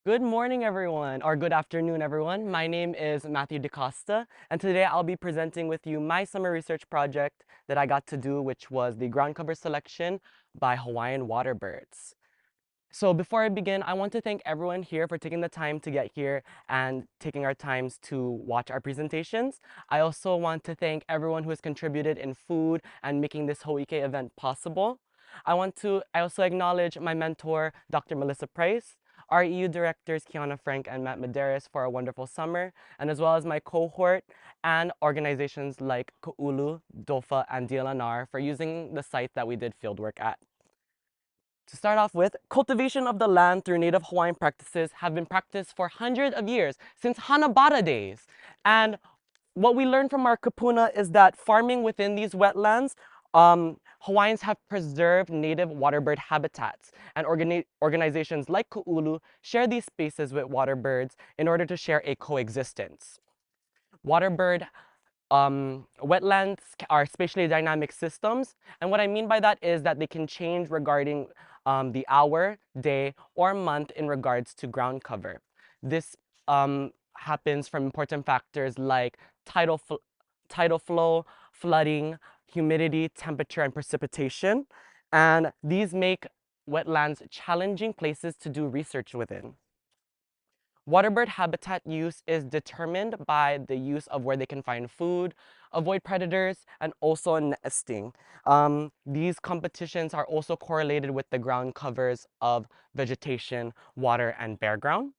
Good morning, everyone, or good afternoon, everyone. My name is Matthew DeCosta, and today I'll be presenting with you my summer research project that I got to do, which was the ground cover selection by Hawaiian waterbirds. So before I begin, I want to thank everyone here for taking the time to get here and taking our times to watch our presentations. I also want to thank everyone who has contributed in food and making this Ho'ike event possible. I also acknowledge my mentor, Dr. Melissa Price, our EU directors, Kiana Frank and Matt Medeiros, for a wonderful summer, and as well as my cohort and organizations like Kō'ula, DOFA, and DLNR for using the site that we did fieldwork at. To start off with, cultivation of the land through native Hawaiian practices have been practiced for hundreds of years, since Hanabata days. And what we learned from our kapuna is that farming within these wetlands, Hawaiians have preserved native waterbird habitats, and organizations like Kō'ula share these spaces with waterbirds in order to share a coexistence. Waterbird wetlands are spatially dynamic systems, and what I mean by that is that they can change regarding the hour, day, or month in regards to ground cover. This happens from important factors like tidal flow, flooding, humidity, temperature, and precipitation, and these make wetlands challenging places to do research within. Waterbird habitat use is determined by the use of where they can find food, avoid predators, and also nesting. These competitions are also correlated with the ground covers of vegetation, water, and bare ground.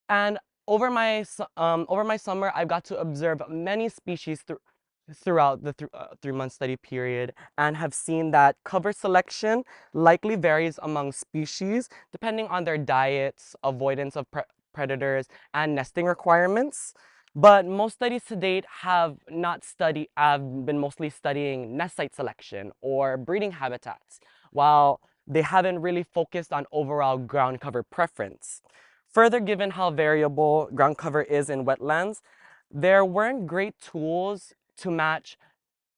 And over my summer, I've got to observe many species throughout the 3-month study period, and have seen that cover selection likely varies among species depending on their diets, avoidance of predators, and nesting requirements. But most studies to date have been mostly studying nest site selection or breeding habitats, while they haven't really focused on overall ground cover preference. Further, given how variable ground cover is in wetlands, there weren't great tools to match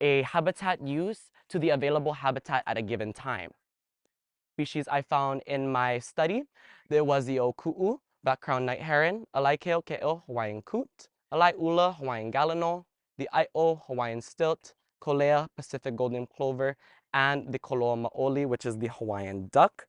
a habitat use to the available habitat at a given time. Species I found in my study, there was the oku'u, back-crowned night heron, alaikeokeo, Hawaiian coot, alaiula, Hawaiian gallinal, the ai'o, Hawaiian stilt, Kōlea, Pacific golden plover, and the koloa maoli, which is the Hawaiian duck.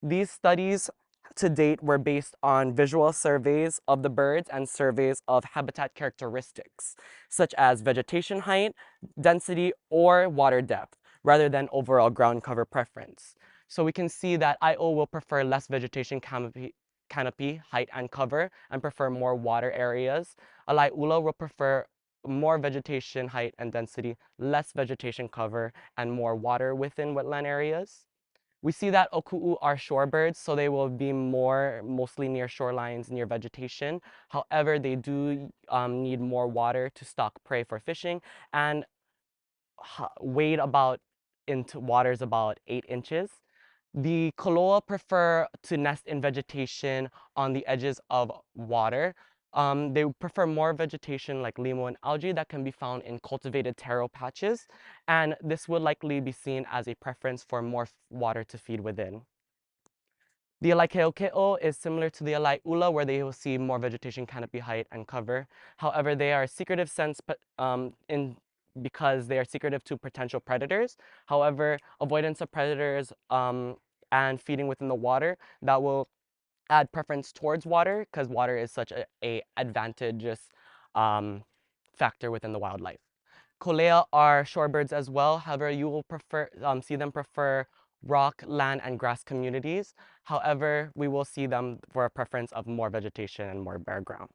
These studies to date were based on visual surveys of the birds and surveys of habitat characteristics, such as vegetation height, density, or water depth, rather than overall ground cover preference. So we can see that IO will prefer less vegetation canopy, height, and cover, and prefer more water areas. Alaiula will prefer more vegetation height and density, less vegetation cover, and more water within wetland areas. We see that oku'u are shorebirds, so they will be mostly near shorelines, near vegetation. However, they do need more water to stock prey for fishing, and wade about into waters about 8 inches. The koloa prefer to nest in vegetation on the edges of water. They prefer more vegetation like limo and algae that can be found in cultivated taro patches, and this would likely be seen as a preference for more water to feed within. The alaikeokeo is similar to the alaiula, where they will see more vegetation canopy height and cover. However, they are secretive because they are secretive to potential predators. However, avoidance of predators and feeding within the water, that will add preference towards water, because water is such a advantageous factor within the wildlife. Kōlea are shorebirds as well. However, you will see them prefer rock, land, and grass communities. However, we will see them for a preference of more vegetation and more bare ground.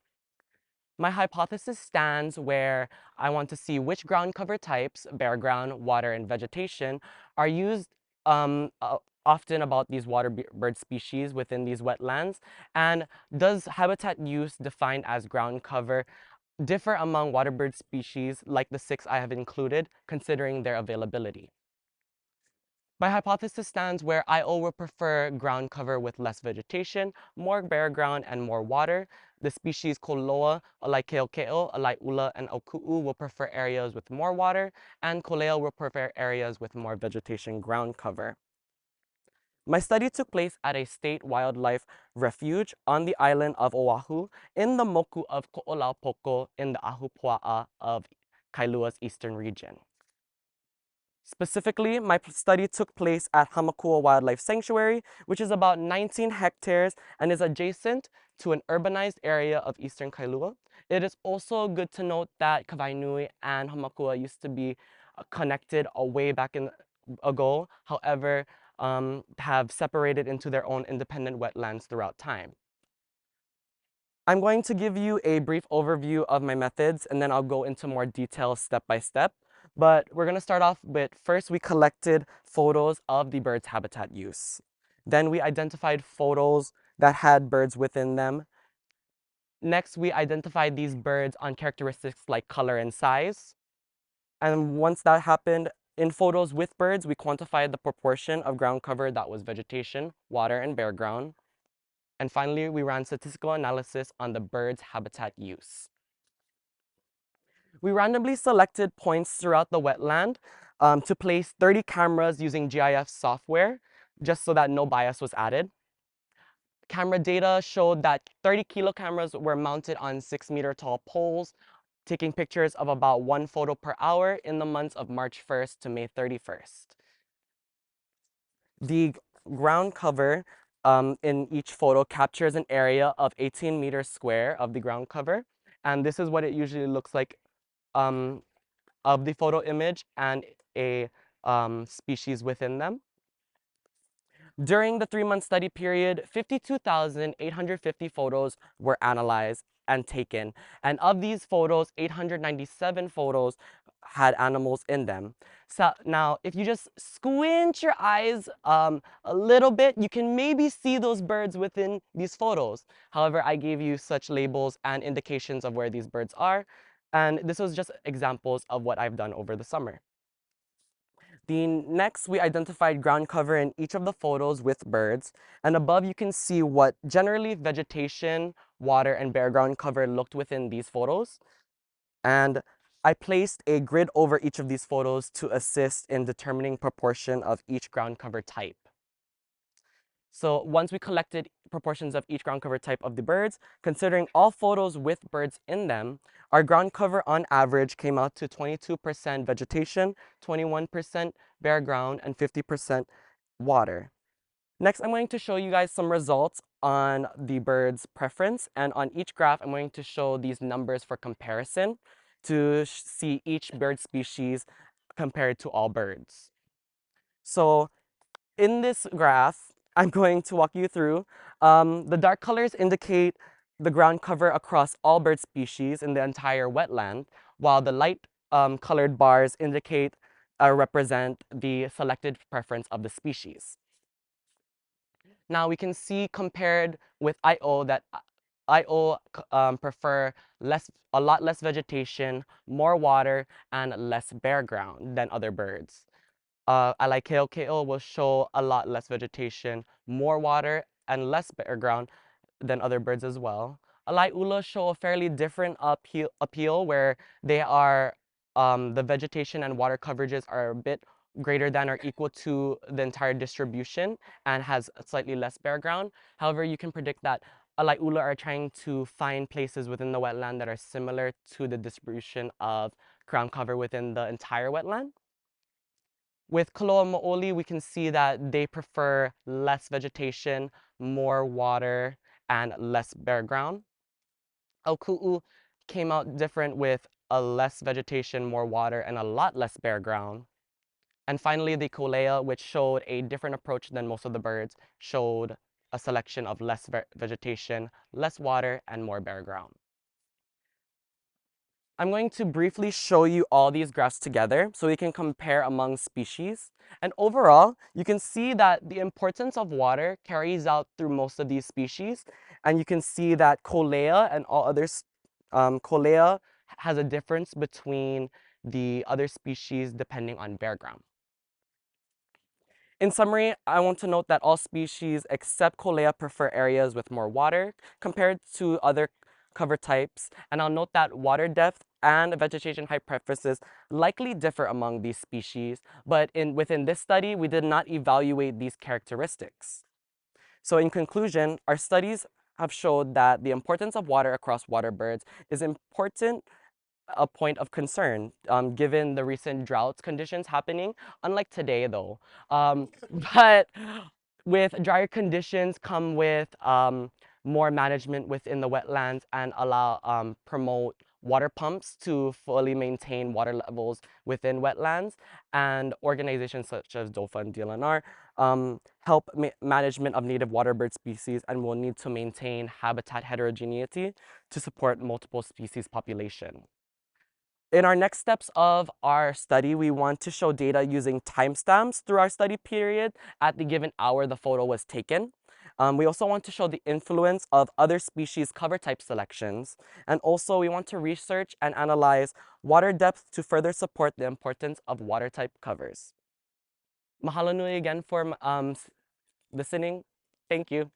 My hypothesis stands where I want to see which ground cover types, bare ground, water, and vegetation, are used often about these waterbird species within these wetlands, and does habitat use defined as ground cover differ among waterbird species like the 6 I have included, considering their availability. My hypothesis stands where IO will prefer ground cover with less vegetation, more bare ground, and more water. The species Koloa, alaikeokeo, alaiula, and oku'u will prefer areas with more water, and Kōlea will prefer areas with more vegetation ground cover. My study took place at a state wildlife refuge on the island of Oahu in the moku of Ko'olapoko in the Ahupua'a of Kailua's eastern region. Specifically, my study took place at Hāmākua Wildlife Sanctuary, which is about 19 hectares and is adjacent to an urbanized area of eastern Kailua. It is also good to note that Kawainui and Hāmākua used to be connected way back ago, however, have separated into their own independent wetlands throughout time. I'm going to give you a brief overview of my methods and then I'll go into more details step by step. But we're going to start off with, first we collected photos of the bird's habitat use. Then we identified photos that had birds within them. Next, we identified these birds on characteristics like color and size. And once that happened, in photos with birds, we quantified the proportion of ground cover that was vegetation, water, and bare ground. And finally, we ran statistical analysis on the bird's habitat use. We randomly selected points throughout the wetland to place 30 cameras using GIS software, just so that no bias was added. Camera data showed that 30 kilo cameras were mounted on 6-meter tall poles, taking pictures of about 1 photo per hour in the months of March 1st to May 31st. The ground cover in each photo captures an area of 18 meters square of the ground cover. And this is what it usually looks like of the photo image and a species within them. During the 3-month study period, 52,850 photos were analyzed and taken. And of these photos, 897 photos had animals in them. So now, if you just squint your eyes a little bit, you can maybe see those birds within these photos. However, I gave you such labels and indications of where these birds are. And this was just examples of what I've done over the summer. Next, we identified ground cover in each of the photos with birds. And above, you can see what generally vegetation, water, and bare ground cover looked within these photos. And I placed a grid over each of these photos to assist in determining proportion of each ground cover type. So once we collected proportions of each ground cover type of the birds, considering all photos with birds in them, our ground cover on average came out to 22% vegetation, 21% bare ground, and 50% water. Next, I'm going to show you guys some results on the bird's preference, and on each graph, I'm going to show these numbers for comparison to see each bird species compared to all birds. So in this graph, I'm going to walk you through. The dark colors indicate the ground cover across all bird species in the entire wetland, while the light colored bars indicate represent the selected preference of the species. Now we can see compared with IO that IO prefer a lot less vegetation, more water, and less bare ground than other birds. Alaikeo will show a lot less vegetation, more water, and less bare ground than other birds as well. Alaiula show a fairly different appeal where they are, the vegetation and water coverages are a bit greater than or equal to the entire distribution and has slightly less bare ground. However, you can predict that Alaiula are trying to find places within the wetland that are similar to the distribution of ground cover within the entire wetland. With Koloa Mo'oli, we can see that they prefer less vegetation, more water, and less bare ground. Auku'u came out different with a less vegetation, more water, and a lot less bare ground. And finally, the Kōlea, which showed a different approach than most of the birds, showed a selection of less vegetation, less water, and more bare ground. I'm going to briefly show you all these graphs together so we can compare among species. And overall, you can see that the importance of water carries out through most of these species. And you can see that Kōlea and all others, Kōlea has a difference between the other species depending on bare ground. In summary, I want to note that all species except Kōlea prefer areas with more water compared to other cover types, and I'll note that water depth and vegetation height preferences likely differ among these species, but within this study, we did not evaluate these characteristics. So in conclusion, our studies have showed that the importance of water across waterbirds is important a point of concern, given the recent drought conditions happening, unlike today though. But with drier conditions come with more management within the wetlands and promote water pumps to fully maintain water levels within wetlands, and organizations such as DOFA and DLNR help management of native waterbird species and will need to maintain habitat heterogeneity to support multiple species population. In our next steps of our study, we want to show data using timestamps through our study period at the given hour the photo was taken. We also want to show the influence of other species cover type selections. And also we want to research and analyze water depth to further support the importance of water type covers. Mahalo nui again for listening. Thank you.